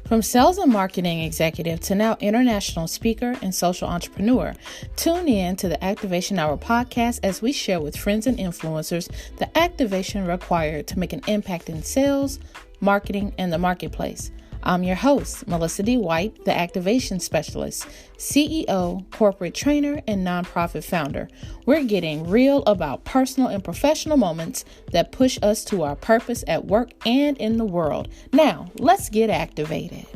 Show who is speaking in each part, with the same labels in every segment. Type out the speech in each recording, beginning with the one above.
Speaker 1: From sales and marketing executive to now international speaker and social entrepreneur, tune in to the Activation Hour podcast as we share with friends and influencers the activation required to make an impact in sales, marketing, and the marketplace. I'm your host, Melissa D. White, the Activation Specialist, CEO, corporate trainer, and nonprofit founder. We're getting real about personal and professional moments that push us to our purpose at work and in the world. Now, let's get activated.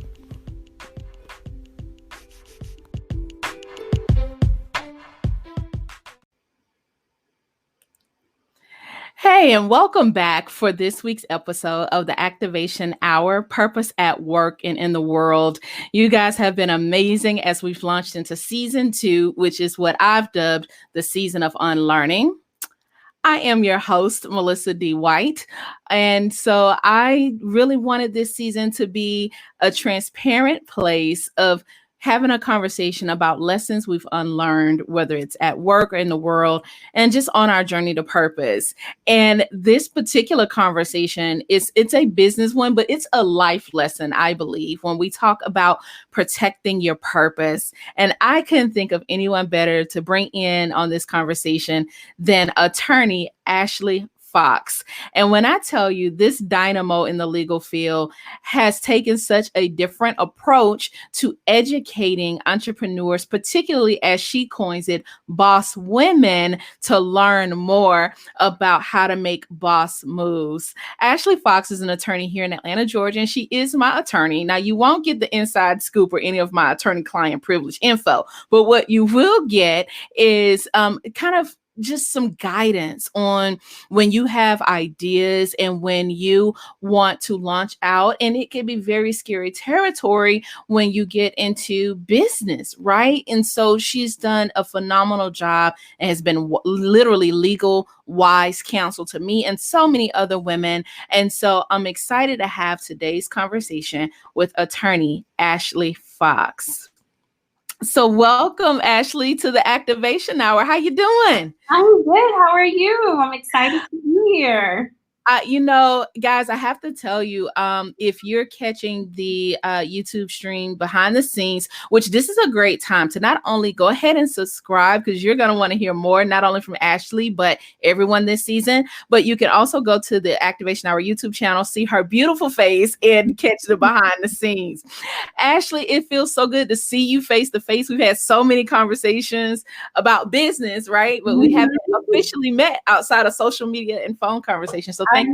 Speaker 1: Hey, and welcome back for this week's episode of the Activation Hour, Purpose at Work and in the World. You guys have been amazing as we've launched into season 2, which is what I've dubbed the season of unlearning. I am your host, Melissa D. White. And so I really wanted this season to be a transparent place of having a conversation about lessons we've unlearned, whether it's at work or in the world, and just on our journey to purpose. And this particular conversation it's a business one, but it's a life lesson, I believe, when we talk about protecting your purpose. And I couldn't think of anyone better to bring in on this conversation than attorney Ashlee Fox. And when I tell you this dynamo in the legal field has taken such a different approach to educating entrepreneurs, particularly as she coins it, boss women, to learn more about how to make boss moves. Ashlee Fox is an attorney here in Atlanta, Georgia, and she is my attorney. Now, you won't get the inside scoop or any of my attorney-client privilege info, but what you will get is kind of just some guidance on when you have ideas and when you want to launch out. And it can be very scary territory when you get into business, right? And so she's done a phenomenal job and has been literally legal wise counsel to me and so many other women. And so I'm excited to have today's conversation with attorney Ashlee Fox. So welcome, Ashlee, to the Activation Hour. How you doing?
Speaker 2: I'm good. How are you? I'm excited to be here.
Speaker 1: Guys, I have to tell you, if you're catching the YouTube stream behind the scenes, which this is a great time to not only go ahead and subscribe, because you're going to want to hear more, not only from Ashlee, but everyone this season, but you can also go to the Activation Hour YouTube channel, see her beautiful face, and catch the behind the scenes. Ashlee, it feels so good to see you face to face. We've had so many conversations about business, right? But we haven't officially met outside of social media and phone conversations. So thank you.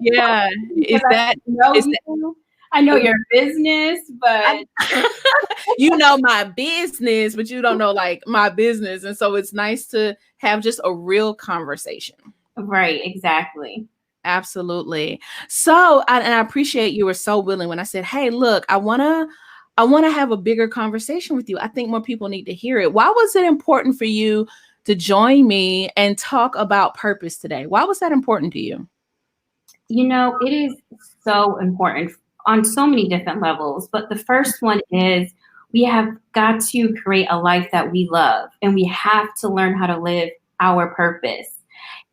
Speaker 1: Yeah.
Speaker 2: I know your business, but
Speaker 1: you know my business, but you don't know like my business. And so it's nice to have just a real conversation.
Speaker 2: Right, exactly.
Speaker 1: Absolutely. So, and I appreciate you were so willing when I said, hey, look, I want to have a bigger conversation with you. I think more people need to hear it. Why was it important for you to join me and talk about purpose today? Why was that important to you?
Speaker 2: You know, it is so important on so many different levels. But the first one is we have got to create a life that we love, and we have to learn how to live our purpose.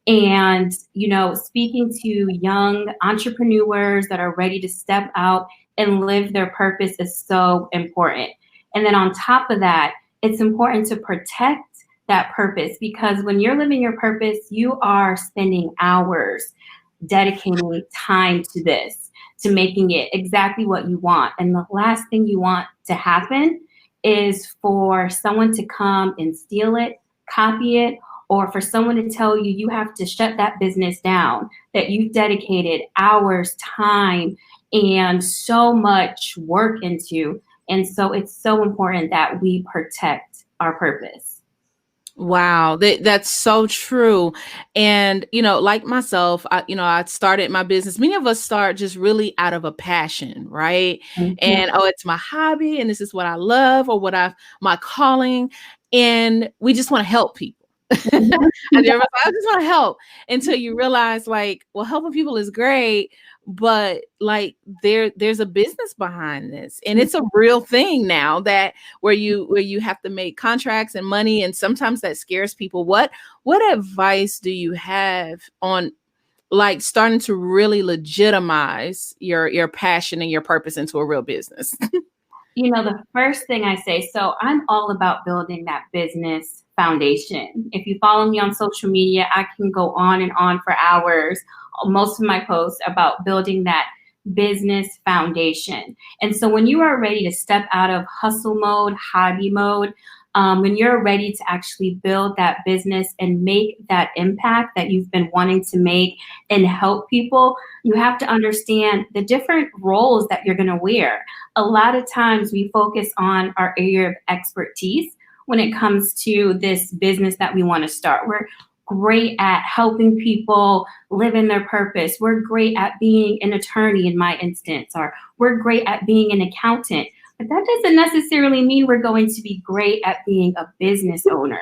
Speaker 2: And, you know, speaking to young entrepreneurs that are ready to step out and live their purpose is so important. And then on top of that, it's important to protect that purpose, because when you're living your purpose, you are spending hours dedicating time to this, to making it exactly what you want. And the last thing you want to happen is for someone to come and steal it, copy it, or for someone to tell you you have to shut that business down, that you've dedicated hours, time, and so much work into. And so it's so important that we protect our purpose.
Speaker 1: Wow, that's so true. And, you know, like myself, I started my business. Many of us start just really out of a passion, right?
Speaker 2: Mm-hmm.
Speaker 1: And, it's my hobby and this is what I love or my calling. And we just want to help people. I just want to help until you realize like, well, helping people is great, but like there's a business behind this, and it's a real thing now that where you have to make contracts and money, and sometimes that scares people. What advice do you have on like starting to really legitimize your passion and your purpose into a real business?
Speaker 2: The first thing I say, so I'm all about building that business foundation. If you follow me on social media, I can go on and on for hours. Most of my posts about building that business foundation. And so when you are ready to step out of hustle mode, hobby mode, when you're ready to actually build that business and make that impact that you've been wanting to make and help people, you have to understand the different roles that you're going to wear. A lot of times we focus on our area of expertise when it comes to this business that we want to start. We're great at helping people live in their purpose. We're great at being an attorney in my instance, or we're great at being an accountant. But that doesn't necessarily mean we're going to be great at being a business owner.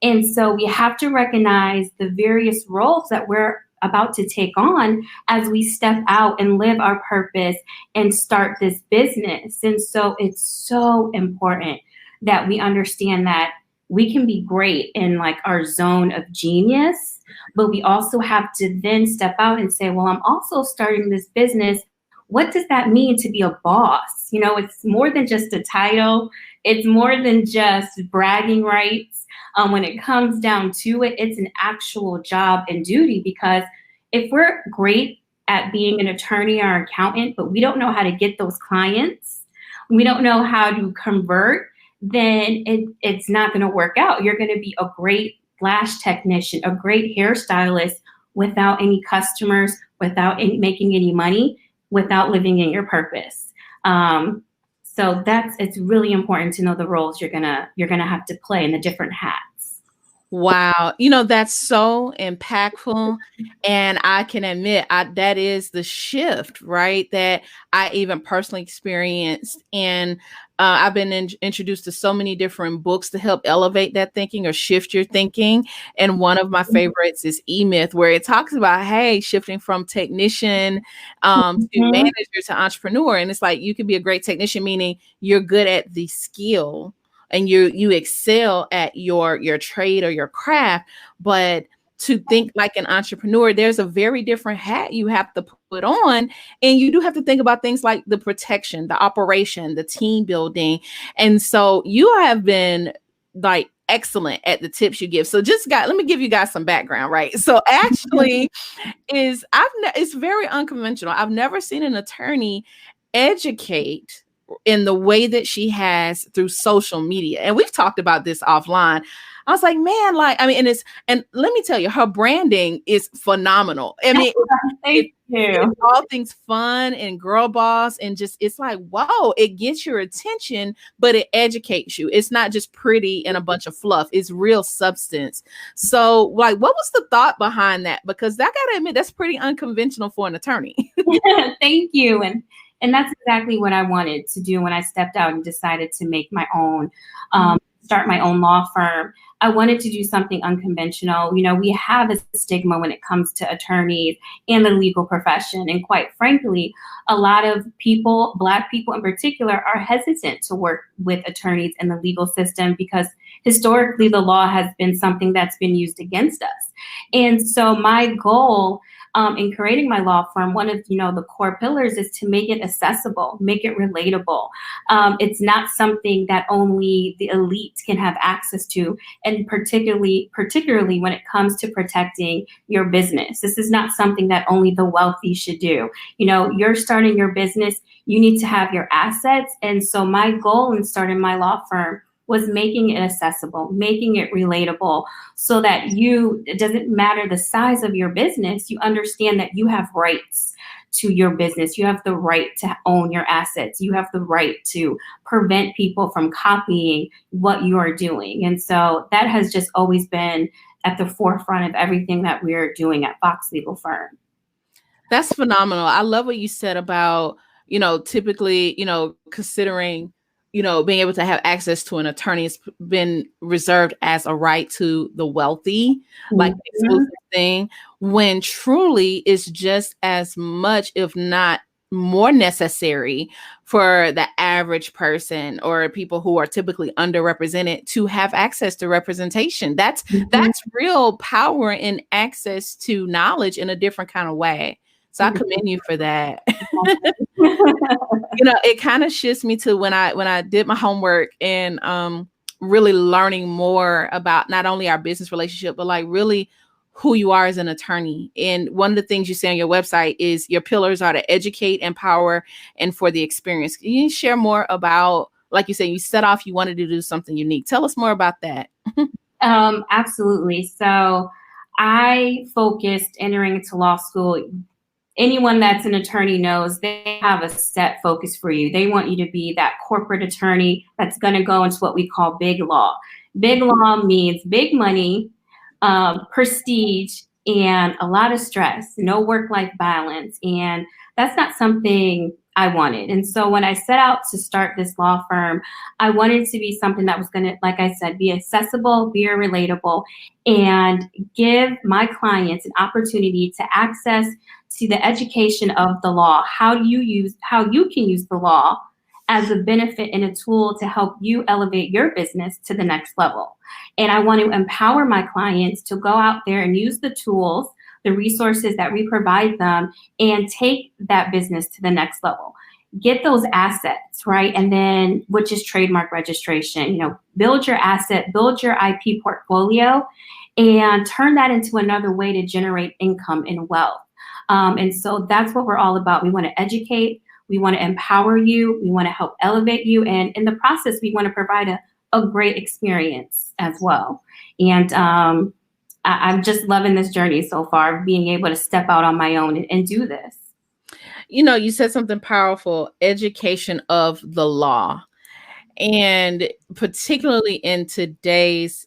Speaker 2: And so we have to recognize the various roles that we're about to take on as we step out and live our purpose and start this business. And so it's so important that we understand that we can be great in like our zone of genius, but we also have to then step out and say, well, I'm also starting this business. What does that mean to be a boss? It's more than just a title. It's more than just bragging rights. When it comes down to it, it's an actual job and duty, because if we're great at being an attorney or accountant, but we don't know how to get those clients, we don't know how to convert, then it's not going to work out. You're going to be a great lash technician, a great hairstylist without any customers, without making any money, without living in your purpose. So it's really important to know the roles you're gonna have to play and the different hats.
Speaker 1: Wow. That's so impactful. And I can admit that is the shift, right? That I even personally experienced. And I've been introduced to so many different books to help elevate that thinking or shift your thinking. And one of my favorites is E-Myth, where it talks about, hey, shifting from technician to manager to entrepreneur. And it's like, you can be a great technician, meaning you're good at the skill and you excel at your trade or your craft, but to think like an entrepreneur, there's a very different hat you have to put on. And you do have to think about things like the protection, the operation, the team building. And so you have been like excellent at the tips you give. So let me give you guys some background, right? So actually it's very unconventional. I've never seen an attorney educate in the way that she has through social media. And we've talked about this offline. I was like, man, and let me tell you, her branding is phenomenal. I mean, it's all things fun and girl boss, and just, it's like, whoa, it gets your attention, but it educates you. It's not just pretty and a bunch of fluff. It's real substance. So like, what was the thought behind that? Because I gotta admit, that's pretty unconventional for an attorney.
Speaker 2: Thank you. And that's exactly what I wanted to do when I stepped out and decided to make my own, start my own law firm. I wanted to do something unconventional. We have a stigma when it comes to attorneys and the legal profession. And quite frankly, a lot of people, Black people in particular, are hesitant to work with attorneys in the legal system because historically the law has been something that's been used against us. And so my goal in creating my law firm, one of the core pillars is to make it accessible, make it relatable. It's not something that only the elite can have access to, and particularly when it comes to protecting your business. This is not something that only the wealthy should do. You're starting your business, you need to have your assets. And so my goal in starting my law firm was making it accessible, making it relatable, so that it doesn't matter the size of your business, you understand that you have rights to your business. You have the right to own your assets. You have the right to prevent people from copying what you are doing. And so that has just always been at the forefront of everything that we're doing at Fox Legal Firm.
Speaker 1: That's phenomenal. I love what you said about, typically, considering being able to have access to an attorney has been reserved as a right to the wealthy, like exclusive thing, when truly it's just as much, if not more necessary for the average person or people who are typically underrepresented to have access to representation. That's real power in access to knowledge in a different kind of way. So I commend you for that. It kind of shifts me to when I did my homework and really learning more about not only our business relationship, but like really who you are as an attorney. And one of the things you say on your website is your pillars are to educate, empower, and for the experience. Can you share more about, like you said, you set off, you wanted to do something unique. Tell us more about that.
Speaker 2: Absolutely. So I focused entering into law school. Anyone that's an attorney knows they have a set focus for you. They want you to be that corporate attorney that's going to go into what we call big law. Big law means big money, prestige, and a lot of stress, no work-life balance. And that's not something I wanted. And so when I set out to start this law firm, I wanted to be something that was going to, like I said, be accessible, be relatable, and give my clients an opportunity to access to the education of the law, how you can use the law as a benefit and a tool to help you elevate your business to the next level. And I want to empower my clients to go out there and use the tools, the resources that we provide them, and take that business to the next level. Get those assets, right? And then, which is trademark registration, build your asset, build your IP portfolio, and turn that into another way to generate income and wealth. And so that's what we're all about. We want to educate, we want to empower you, we want to help elevate you, and in the process, we want to provide a great experience as well. And I'm just loving this journey so far, being able to step out on my own and do this.
Speaker 1: You said something powerful, education of the law. And particularly in today's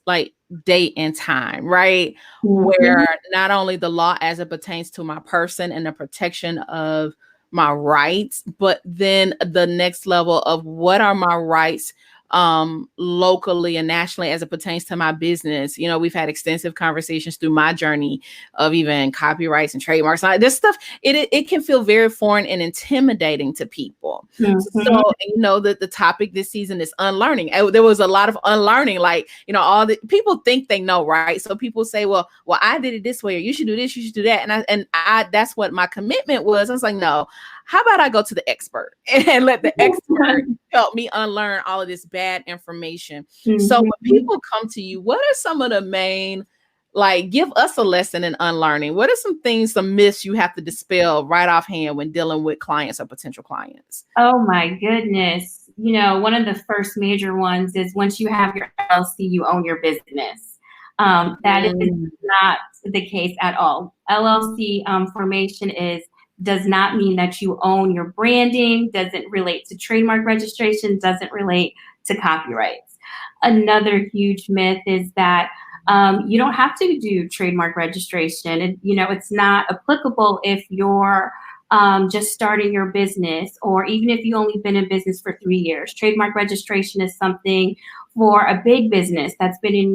Speaker 1: date and time, right? Mm-hmm. Where not only the law as it pertains to my person and the protection of my rights, but then the next level of what are my rights locally and nationally as it pertains to my business. We've had extensive conversations through my journey of even copyrights and trademarks. This stuff, it can feel very foreign and intimidating to people. Mm-hmm. So, the topic this season is unlearning. There was a lot of unlearning, all the people think they know, right? So people say, well, I did it this way, or you should do this, you should do that. And I that's what my commitment was. I was like, no, how about I go to the expert and let the expert help me unlearn all of this bad information? Mm-hmm. So when people come to you, what are some of the main, give us a lesson in unlearning? What are some things, some myths you have to dispel right offhand when dealing with clients or potential clients?
Speaker 2: Oh my goodness. One of the first major ones is once you have your LLC, you own your business. That is not the case at all. LLC formation does not mean that you own your branding, doesn't relate to trademark registration, doesn't relate to copyrights. Another huge myth is that you don't have to do trademark registration. It's not applicable if you're just starting your business, or even if you only been in business for 3 years. Trademark registration is something for a big business that's been in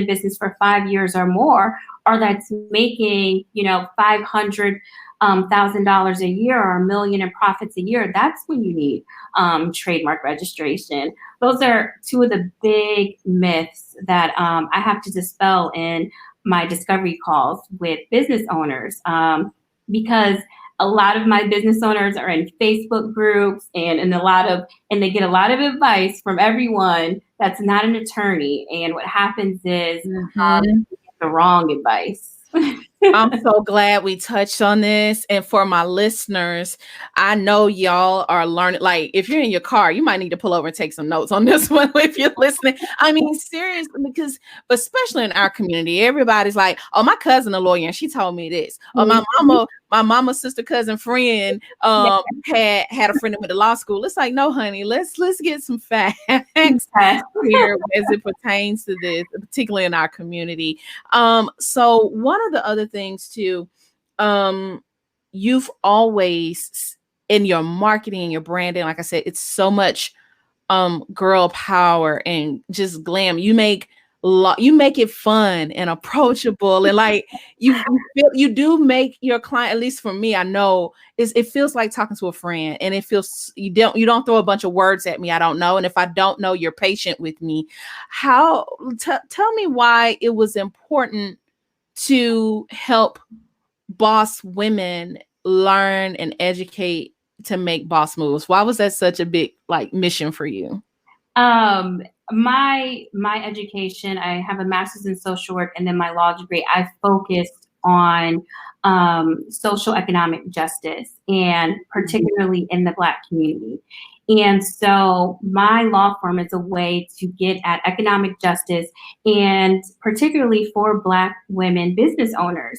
Speaker 2: business for 5 years or more, or that's making, $500,000 a year or $1 million in profits a year. That's when you need trademark registration. Those are two of the big myths that I have to dispel in my discovery calls with business owners, because a lot of my business owners are in Facebook groups and they get a lot of advice from everyone that's not an attorney. And what happens is the wrong advice.
Speaker 1: I'm so glad we touched on this. And for my listeners, I know y'all are learning. If you're in your car, you might need to pull over and take some notes on this one if you're listening. I mean, seriously, because especially in our community, everybody's like, oh, my cousin a lawyer and she told me this. Or my mama's sister, cousin, friend had a friend that went to law school. It's like, no, honey, let's get some facts here as it pertains to this, particularly in our community. So one of the other things too, you've always in your marketing and your branding, like I said, it's so much girl power and just glam. You make you make it fun and approachable, and like you do make your client, at least for me, I know it feels like talking to a friend, and it feels you don't throw a bunch of words at me I don't know, and if I don't know, you're patient with me. Tell me why it was important to help boss women learn and educate to make boss moves. Why was that such a big like mission for you?
Speaker 2: Um, my education, I have a master's in social work and then my law degree. I focused on social economic justice and particularly in the Black community. And so my law firm is a way to get at economic justice and particularly for Black women business owners.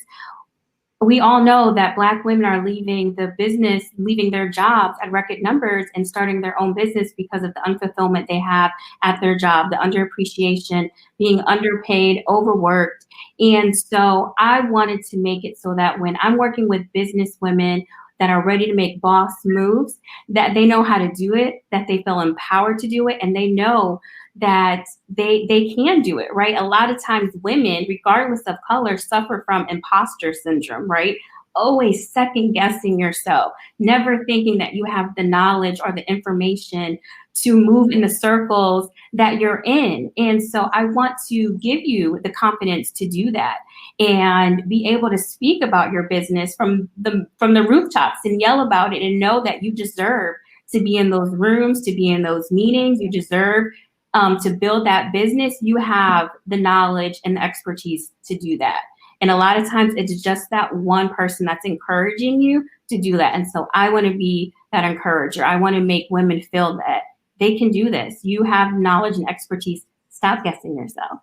Speaker 2: We all know that Black women are leaving their jobs at record numbers and starting their own business because of the unfulfillment they have at their job, the underappreciation, being underpaid, overworked. And so I wanted to make it so that when I'm working with business women that are ready to make boss moves, that they know how to do it, that they feel empowered to do it, and they know that they can do it, right? A lot of times women, regardless of color, suffer from imposter syndrome, right? Always second guessing yourself, never thinking that you have the knowledge or the information to move in the circles that you're in. And so I want to give you the confidence to do that and be able to speak about your business from the rooftops and yell about it and know that you deserve to be in those rooms, to be in those meetings. You deserve to build that business. You have the knowledge and the expertise to do that. And a lot of times it's just that one person that's encouraging you to do that. And so I want to be that encourager. I want to make women feel that they can do this. You have knowledge and expertise. Stop guessing yourself.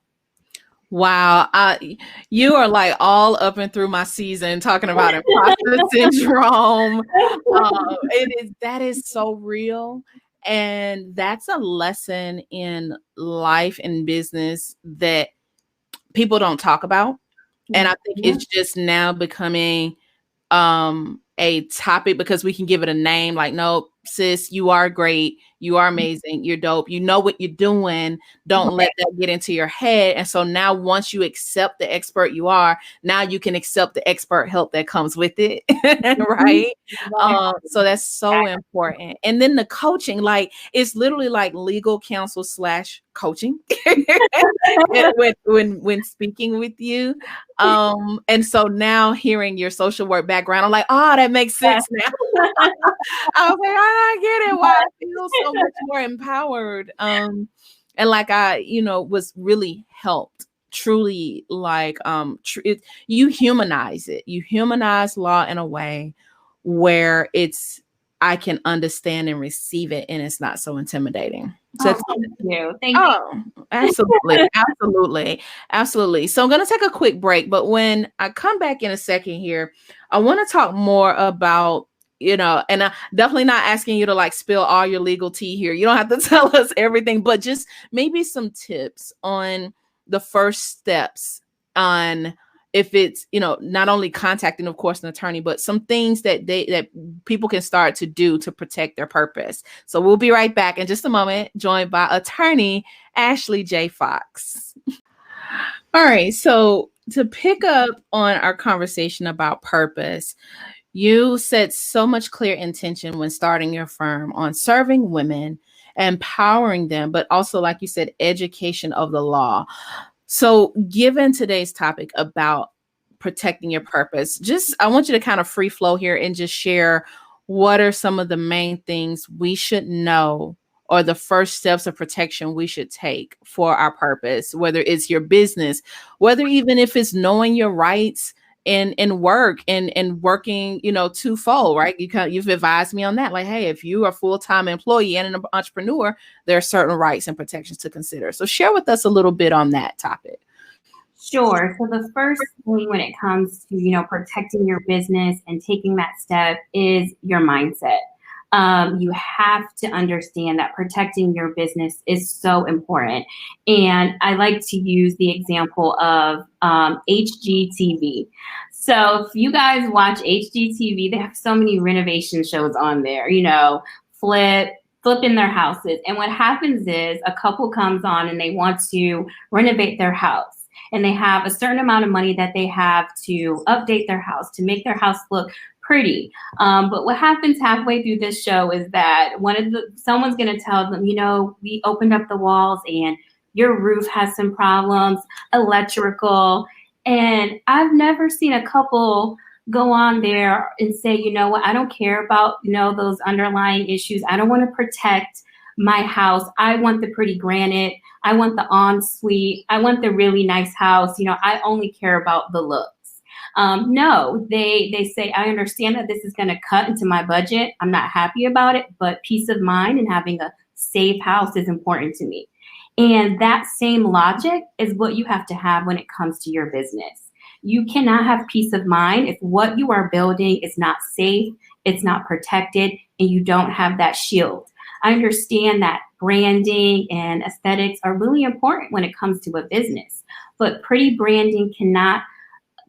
Speaker 1: Wow. You are like all up and through my season talking about imposter syndrome. That is so real. And that's a lesson in life and business that people don't talk about. And I think it's just now becoming a topic because we can give it a name like, no, sis, you are great. You are amazing. You're dope. You know what you're doing. Don't let that get into your head. And so now once you accept the expert you are, now you can accept the expert help that comes with it. Right. So that's so important. And then the coaching, like it's literally like legal counsel / coaching when speaking with you. And so now hearing your social work background, I'm like, oh, that makes sense now. I was like, I get it. Why I feel so much more empowered. And like was really helped. Truly, like you humanize it. You humanize law in a way where I can understand and receive it, and it's not so intimidating. So
Speaker 2: thank you. Thank you.
Speaker 1: Absolutely, absolutely. So I'm going to take a quick break, but when I come back in a second here, I want to talk more about, and I'm definitely not asking you to like spill all your legal tea here. You don't have to tell us everything, but just maybe some tips on the first steps on if it's, not only contacting, of course, an attorney, but some things that people can start to do to protect their purpose. So we'll be right back in just a moment, joined by attorney Ashlee J. Fox. All right. So to pick up on our conversation about purpose, you set so much clear intention when starting your firm on serving women, empowering them, but also, like you said, education of the law. So given today's topic about protecting your purpose, I want you to kind of free flow here and just share what are some of the main things we should know or the first steps of protection we should take for our purpose, whether it's your business, whether even if it's knowing your rights in work and working, twofold, right? You've advised me on that. Like, hey, if you are a full-time employee and an entrepreneur, there are certain rights and protections to consider. So share with us a little bit on that topic.
Speaker 2: Sure. So the first thing when it comes to, protecting your business and taking that step is your mindset. You have to understand that protecting your business is so important. And I like to use the example of HGTV. So if you guys watch HGTV, they have so many renovation shows on there, flip flipping their houses. And what happens is a couple comes on and they want to renovate their house. And they have a certain amount of money that they have to update their house, to make their house look pretty. But what happens halfway through this show is that someone's going to tell them, we opened up the walls and your roof has some problems, electrical. And I've never seen a couple go on there and say, you know what, I don't care about, those underlying issues. I don't want to protect my house. I want the pretty granite. I want the ensuite. I want the really nice house. I only care about the looks. No, they say, I understand that this is going to cut into my budget. I'm not happy about it, but peace of mind and having a safe house is important to me. And that same logic is what you have to have when it comes to your business. You cannot have peace of mind if what you are building is not safe, it's not protected, and you don't have that shield. I understand that branding and aesthetics are really important when it comes to a business, but pretty branding cannot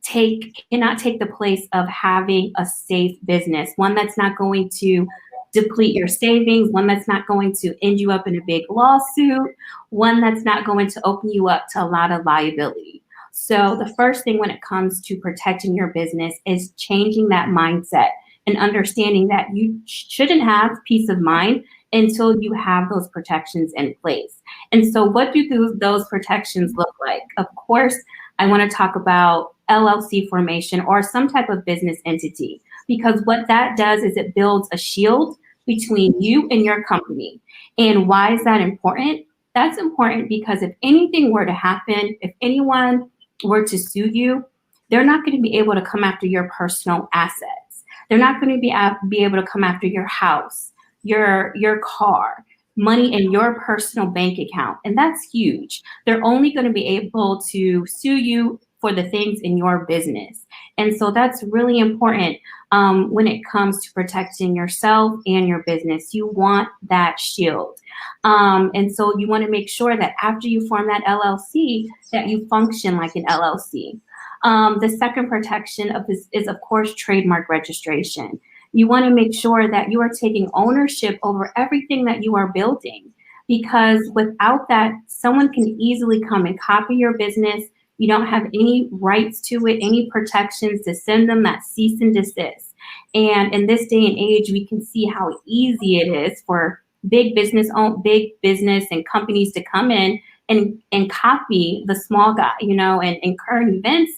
Speaker 2: take the place of having a safe business, one that's not going to deplete your savings, one that's not going to end you up in a big lawsuit, one that's not going to open you up to a lot of liability. So the first thing when it comes to protecting your business is changing that mindset and understanding that you shouldn't have peace of mind until you have those protections in place. And so what do those protections look like? Of course, I want to talk about LLC formation or some type of business entity, because what that does is it builds a shield between you and your company. And why is that important? That's important because if anything were to happen, if anyone were to sue you, they're not going to be able to come after your personal assets. They're not going to be able to come after your house, your car, money in your personal bank account. And that's huge. They're only going to be able to sue you for the things in your business. And so that's really important when it comes to protecting yourself and your business. You want that shield. And so you want to make sure that after you form that LLC, that you function like an LLC. The second protection of this is, of course, trademark registration. You want to make sure that you are taking ownership over everything that you are building, because without that, someone can easily come and copy your business. You don't have any rights to it, any protections to send them that cease and desist. And in this day and age, we can see how easy it is for big business and companies to come in and copy the small guy, and current events.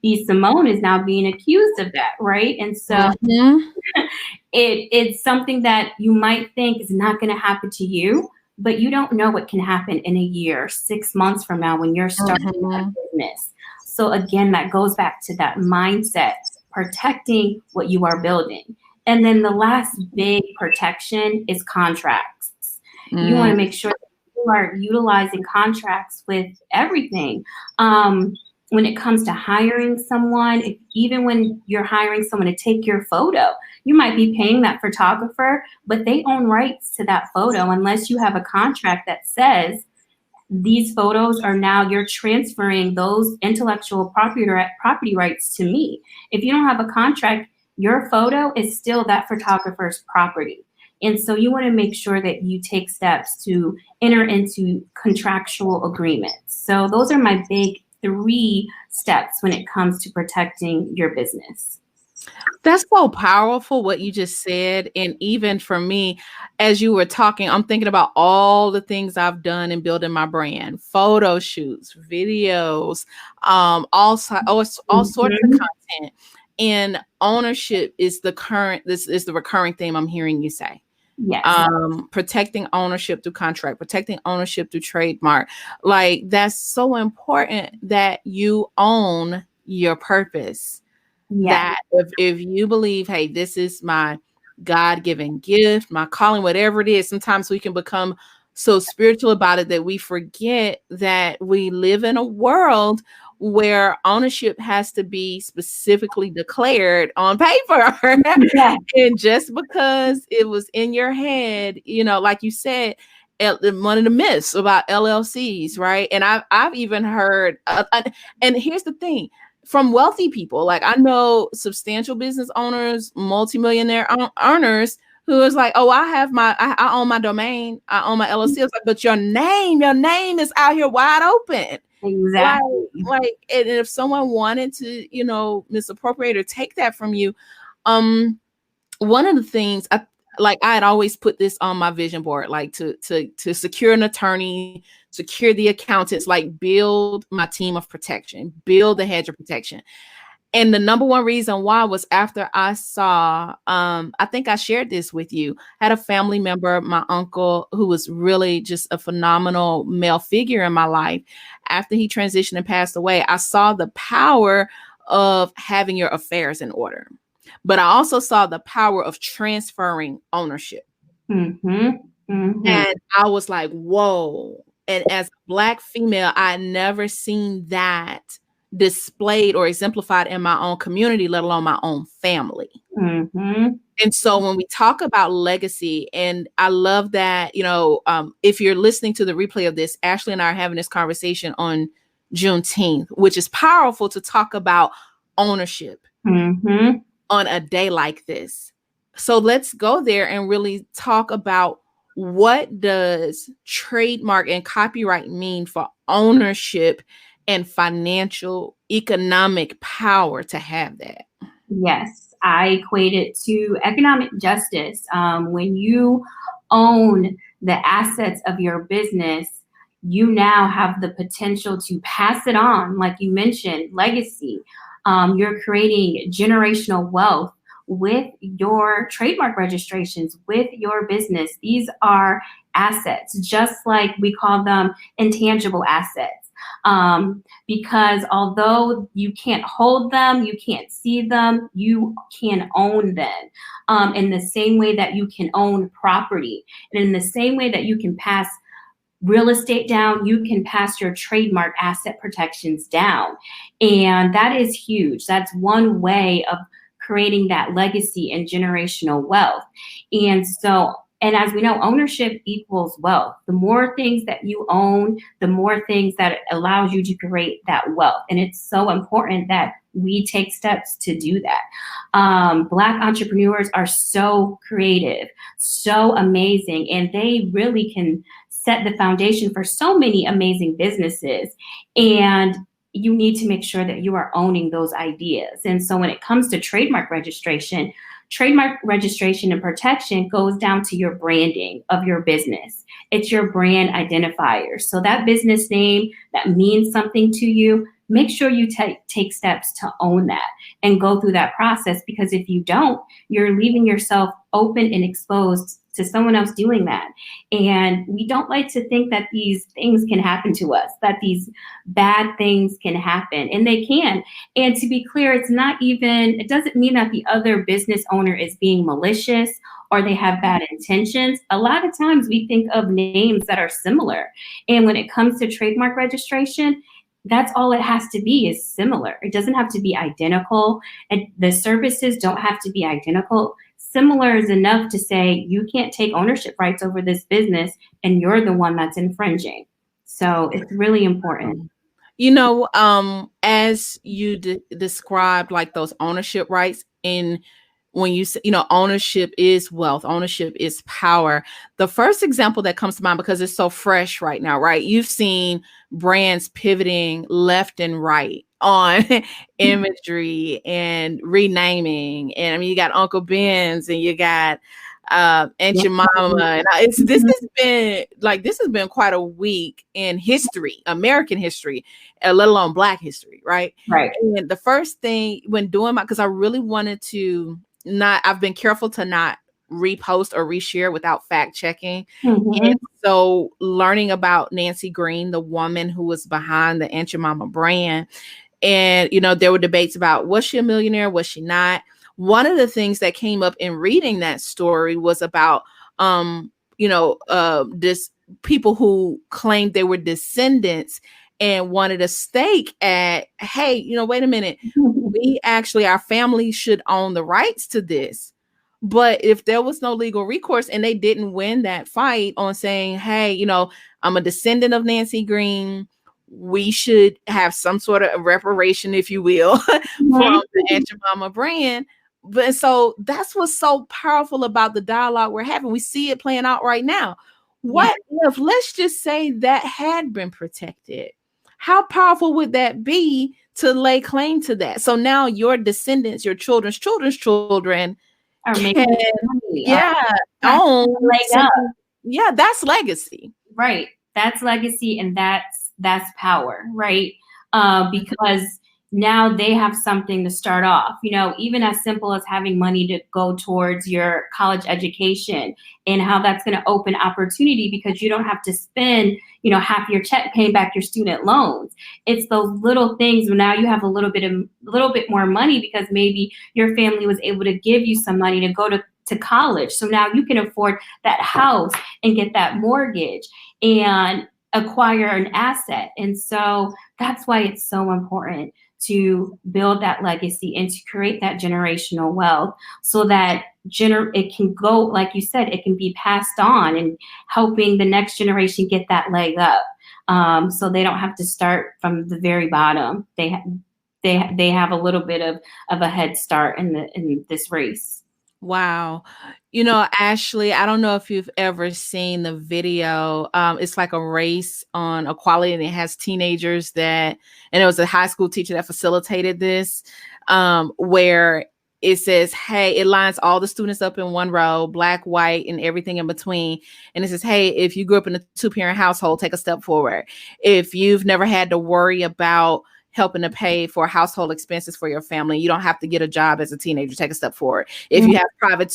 Speaker 2: B. Simone is now being accused of that, right? And so it's something that you might think is not going to happen to you, but you don't know what can happen in a year, 6 months from now when you're starting a business. So again, that goes back to that mindset, protecting what you are building. And then the last big protection is contracts. You want to make sure that you are utilizing contracts with everything. When it comes to hiring someone, even when you're hiring someone to take your photo, you might be paying that photographer, but they own rights to that photo unless you have a contract that says these photos are now, you're transferring those intellectual property rights to me. If you don't have a contract, your photo is still that photographer's property. And so you want to make sure that you take steps to enter into contractual agreements. So those are my big 3 steps when it comes to protecting your business.
Speaker 1: That's so powerful what you just said. And even for me, as you were talking, I'm thinking about all the things I've done in building my brand, photo shoots, videos, all sorts of content. And ownership is this is the recurring theme I'm hearing you say.
Speaker 2: Yes.
Speaker 1: Protecting ownership through contract, protecting ownership through trademark. Like, that's so important that you own your purpose.
Speaker 2: Yes.
Speaker 1: That if you believe, hey, this is my God-given gift, my calling, whatever it is, sometimes we can become so spiritual about it that we forget that we live in a world where ownership has to be specifically declared on paper.
Speaker 2: Yeah.
Speaker 1: And just because it was in your head, like you said, one of the myths about LLCs, right? And I've even heard, and here's the thing, from wealthy people, like I know substantial business owners, multimillionaire earners who is like, oh, I own my domain, I own my LLC. It's like, but your name is out here wide open. Like,
Speaker 2: Exactly.
Speaker 1: and if someone wanted to, misappropriate or take that from you, one of the things I had always put this on my vision board, like to secure an attorney, secure the accountants, like build my team of protection, build the hedge of protection. And the number one reason why was after I saw, I think I shared this with you, had a family member, my uncle, who was really just a phenomenal male figure in my life. After he transitioned and passed away, I saw the power of having your affairs in order. But I also saw the power of transferring ownership.
Speaker 2: Mm-hmm. Mm-hmm.
Speaker 1: And I was like, whoa. And as a Black female, I had never seen that displayed or exemplified in my own community, let alone my own family.
Speaker 2: Mm-hmm.
Speaker 1: And so when we talk about legacy, and I love that, if you're listening to the replay of this, Ashlee and I are having this conversation on Juneteenth, which is powerful to talk about ownership
Speaker 2: Mm-hmm.
Speaker 1: on a day like this. So let's go there and really talk about, what does trademark and copyright mean for ownership and financial economic power to have that?
Speaker 2: Yes, I equate it to economic justice. When you own the assets of your business, you now have the potential to pass it on, like you mentioned, legacy. You're creating generational wealth with your trademark registrations, with your business. These are assets, just like we call them intangible assets. Because although you can't hold them, you can't see them, you can own them, in the same way that you can own property. And in the same way that you can pass real estate down, you can pass your trademark asset protections down. And that is huge. That's one way of creating that legacy and generational wealth. And as we know, ownership equals wealth. The more things that you own, the more things that it allows you to create that wealth. And it's so important that we take steps to do that. Black entrepreneurs are so creative, so amazing, and they really can set the foundation for so many amazing businesses. And you need to make sure that you are owning those ideas. And so when it comes to trademark registration and protection goes down to your branding of your business. It's your brand identifier. So that business name that means something to you, make sure you take steps to own that and go through that process, because if you don't, you're leaving yourself open and exposed to someone else doing that. And we don't like to think that these things can happen to us, that these bad things can happen, and they can. And to be clear, it doesn't mean that the other business owner is being malicious or they have bad intentions. A lot of times we think of names that are similar. And when it comes to trademark registration, that's all it has to be, is similar. It doesn't have to be identical. And the services don't have to be identical. Similar is enough to say you can't take ownership rights over this business and you're the one that's infringing. So it's really important.
Speaker 1: As you described, like those ownership rights, in when you say, ownership is wealth, ownership is power. The first example that comes to mind, because it's so fresh right now, right? You've seen brands pivoting left and right on imagery and renaming. And I mean, you got Uncle Ben's and you got Aunt Jemima. And this has been quite a week in history, American history, let alone Black history, right?
Speaker 2: Right.
Speaker 1: And the first thing when doing because I really wanted to I've been careful to not repost or reshare without fact checking.
Speaker 2: Mm-hmm.
Speaker 1: And so learning about Nancy Green, the woman who was behind the Aunt Jemima brand, and there were debates about, was she a millionaire, was she not? One of the things that came up in reading that story was about this people who claimed they were descendants and wanted a stake at, hey, wait a minute, we actually, our family should own the rights to this. But if there was no legal recourse and they didn't win that fight on saying, hey, I'm a descendant of Nancy Green, we should have some sort of reparation, if you will, from the Aunt Jemima brand. But so that's what's so powerful about the dialogue we're having. We see it playing out right now.
Speaker 2: Yeah.
Speaker 1: What if, let's just say that had been protected? How powerful would that be to lay claim to that? So now your descendants, your children's children
Speaker 2: Are
Speaker 1: can,
Speaker 2: making money, are
Speaker 1: yeah,
Speaker 2: got
Speaker 1: own
Speaker 2: leg up.
Speaker 1: something. Yeah, that's legacy.
Speaker 2: Right. That's legacy, and that's power, right? Because now they have something to start off. Even as simple as having money to go towards your college education, and how that's going to open opportunity because you don't have to spend, half your check paying back your student loans. It's those little things where now you have a little bit more money because maybe your family was able to give you some money to go to college. So now you can afford that house and get that mortgage and acquire an asset. And so that's why it's so important to build that legacy and to create that generational wealth so that it can go, like you said, it can be passed on and helping the next generation get that leg up. So they don't have to start from the very bottom. They have a little bit of a head start in this race.
Speaker 1: Wow. Ashlee, I don't know if you've ever seen the video. It's like a race on equality, and it has teenagers and it was a high school teacher that facilitated this, where it says, hey, it lines all the students up in one row, black, white, and everything in between. And it says, hey, if you grew up in a 2-parent household, take a step forward. If you've never had to worry about helping to pay for household expenses for your family, you don't have to get a job as a teenager, take a step forward. If you have private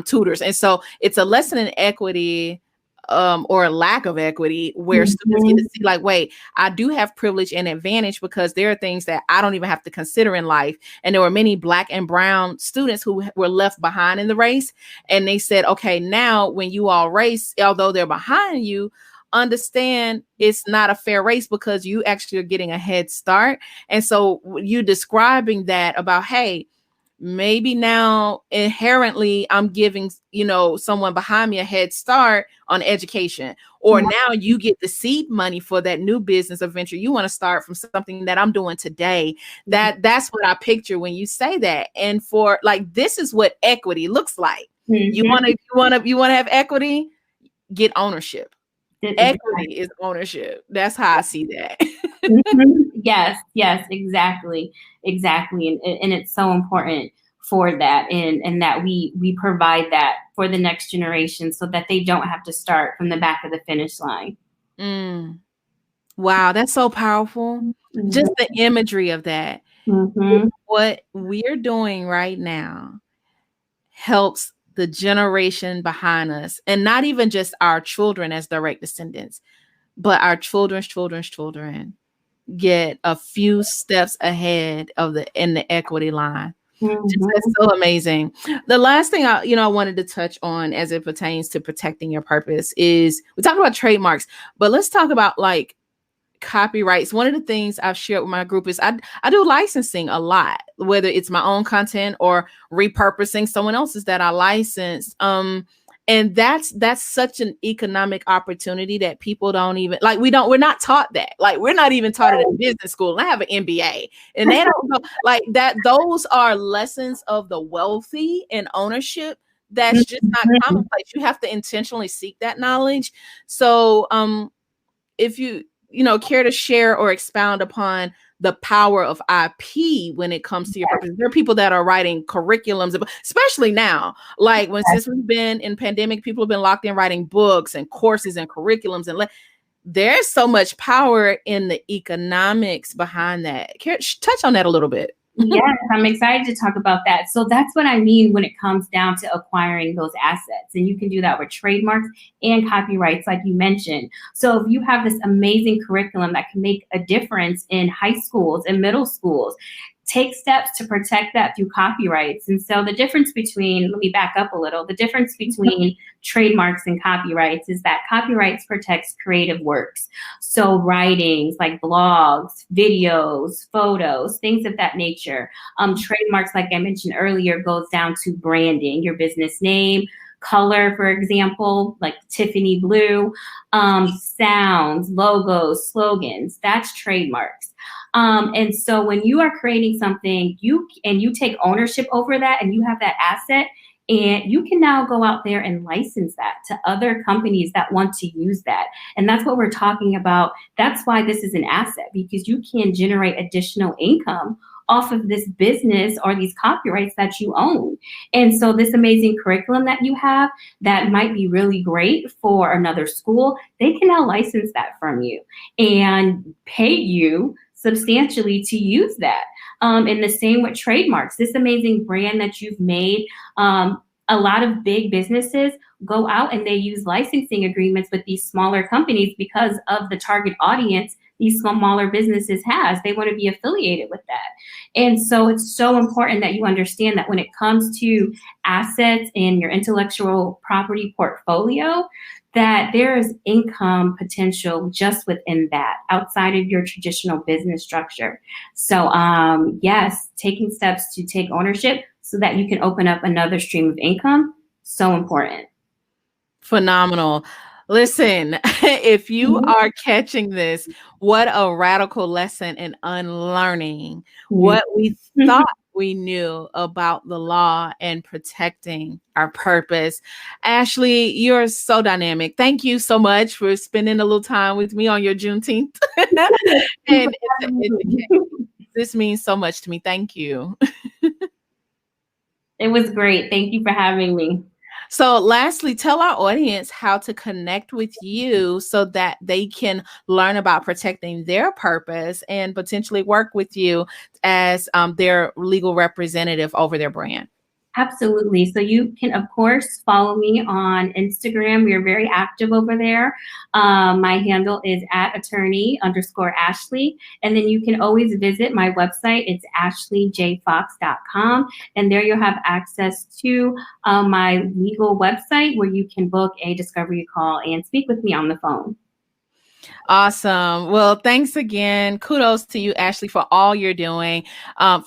Speaker 1: tutors. And so it's a lesson in equity, or a lack of equity, where students get to see, like, wait, I do have privilege and advantage because there are things that I don't even have to consider in life. And there were many Black and brown students who were left behind in the race. And they said, okay, now when you all race, although they're behind you, understand it's not a fair race because you actually are getting a head start. And so you describing that about, hey, maybe now inherently I'm giving, someone behind me a head start on education, or now you get the seed money for that new business or venture. You want to start from something that I'm doing today. That's what I picture when you say that. And for like, this is what equity looks like. You want to have equity, get ownership. Equity is ownership. That's how I see that.
Speaker 2: Yes, exactly. And it's so important for that, and that we provide that for the next generation so that they don't have to start from the back of the finish line.
Speaker 1: Wow, that's so powerful. Just the imagery of that. What we're doing right now helps the generation behind us, and not even just our children as direct descendants, but our children's children get a few steps ahead in the equity line. That's so amazing. The last thing I wanted to touch on as it pertains to protecting your purpose is, we talked about trademarks, but let's talk about like copyrights. One of the things I've shared with my group is I do licensing a lot, whether it's my own content or repurposing someone else's that I license. And that's such an economic opportunity that people don't even like. We're not taught that. Like, we're not even taught it in business school. And I have an MBA, and they don't know like that. Those are lessons of the wealthy and ownership. That's just not commonplace. You have to intentionally seek that knowledge. So, if you care to share or expound upon the power of IP when it comes to your purpose. There are people that are writing curriculums, especially now, like since we've been in pandemic, people have been locked in writing books and courses and curriculums, and there's so much power in the economics behind that. Touch on that a little bit.
Speaker 2: Yes, I'm excited to talk about that. So that's what I mean when it comes down to acquiring those assets. And you can do that with trademarks and copyrights, like you mentioned. So if you have this amazing curriculum that can make a difference in high schools and middle schools, take steps to protect that through copyrights. And so the difference between, let me back up a little, the difference between trademarks and copyrights is that copyrights protects creative works. So writings like blogs, videos, photos, things of that nature. Trademarks, like I mentioned earlier, goes down to branding, your business name, color, for example, like Tiffany blue, sounds, logos, slogans, that's trademarks. And so when you are creating something, you take ownership over that and you have that asset, and you can now go out there and license that to other companies that want to use that. And that's what we're talking about. That's why this is an asset, because you can generate additional income off of this business or these copyrights that you own. And so this amazing curriculum that you have that might be really great for another school, they can now license that from you and pay you substantially to use that. And the same with trademarks. This amazing brand that you've made, a lot of big businesses go out and they use licensing agreements with these smaller companies because of the target audience these smaller businesses has. They want to be affiliated with that. And so it's so important that you understand that when it comes to assets in your intellectual property portfolio, that there is income potential just within that, outside of your traditional business structure. So yes, taking steps to take ownership so that you can open up another stream of income, so important.
Speaker 1: Phenomenal. Listen, if you are catching this, what a radical lesson in unlearning what we thought we knew about the law and protecting our purpose. Ashlee, you're so dynamic. Thank you so much for spending a little time with me on your Juneteenth. And this means so much to me. Thank you.
Speaker 2: It was great. Thank you for having me.
Speaker 1: So lastly, tell our audience how to connect with you so that they can learn about protecting their purpose and potentially work with you as their legal representative over their brand.
Speaker 2: Absolutely. So you can, of course, follow me on Instagram. We are very active over there. My handle is @attorney_Ashlee. And then you can always visit my website. It's ashleejfox.com. And there you'll have access to my legal website where you can book a discovery call and speak with me on the phone.
Speaker 1: Awesome. Well, thanks again. Kudos to you, Ashlee, for all you're doing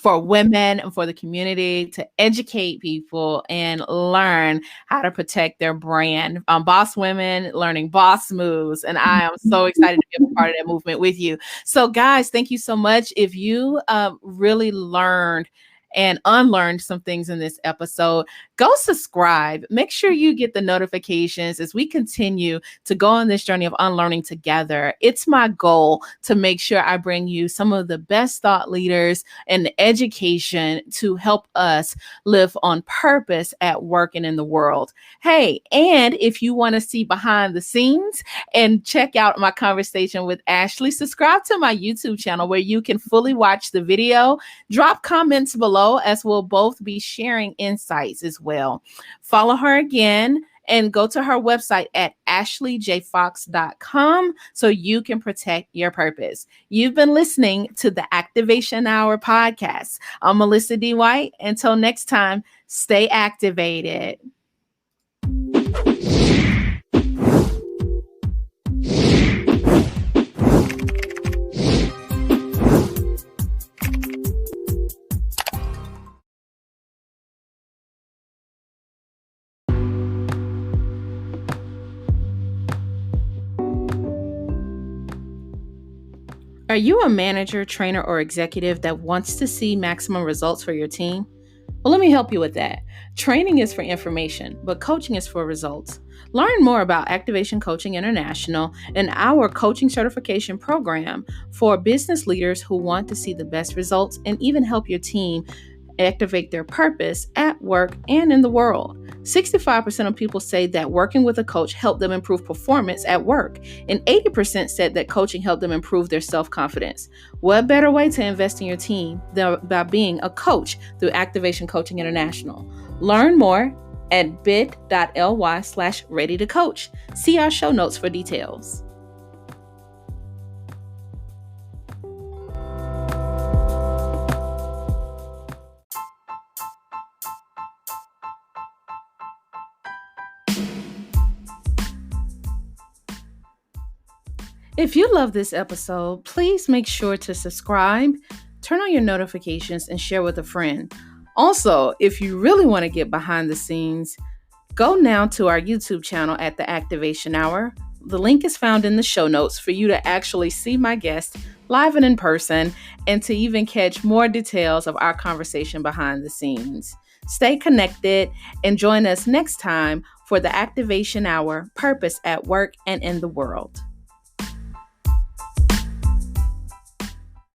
Speaker 1: for women and for the community to educate people and learn how to protect their brand. Boss women learning boss moves. And I am so excited to be a part of that movement with you. So guys, thank you so much. If you really learned and unlearned some things in this episode, go subscribe. Make sure you get the notifications as we continue to go on this journey of unlearning together. It's my goal to make sure I bring you some of the best thought leaders and education to help us live on purpose at work and in the world. Hey, and if you want to see behind the scenes and check out my conversation with Ashlee, subscribe to my YouTube channel where you can fully watch the video. Drop comments below as we'll both be sharing insights as well. Follow her again and go to her website at ashleejfox.com so you can protect your purpose. You've been listening to the Activation Hour podcast. I'm Melissa D. White. Until next time, stay activated. Are you a manager, trainer, or executive that wants to see maximum results for your team? Well, let me help you with that. Training is for information, but coaching is for results. Learn more about Activation Coaching International and our coaching certification program for business leaders who want to see the best results and even help your team activate their purpose at work and in the world. 65% of people say that working with a coach helped them improve performance at work, and 80% said that coaching helped them improve their self-confidence. What better way to invest in your team than by being a coach through Activation Coaching International? Learn more at bit.ly/readytocoach. See our show notes for details. If you love this episode, please make sure to subscribe, turn on your notifications, and share with a friend. Also, if you really want to get behind the scenes, go now to our YouTube channel at The Activation Hour, The link is found in the show notes for you to actually see my guest live and in person, and to even catch more details of our conversation behind the scenes. Stay connected and join us next time for the Activation Hour, Purpose at Work and in the World.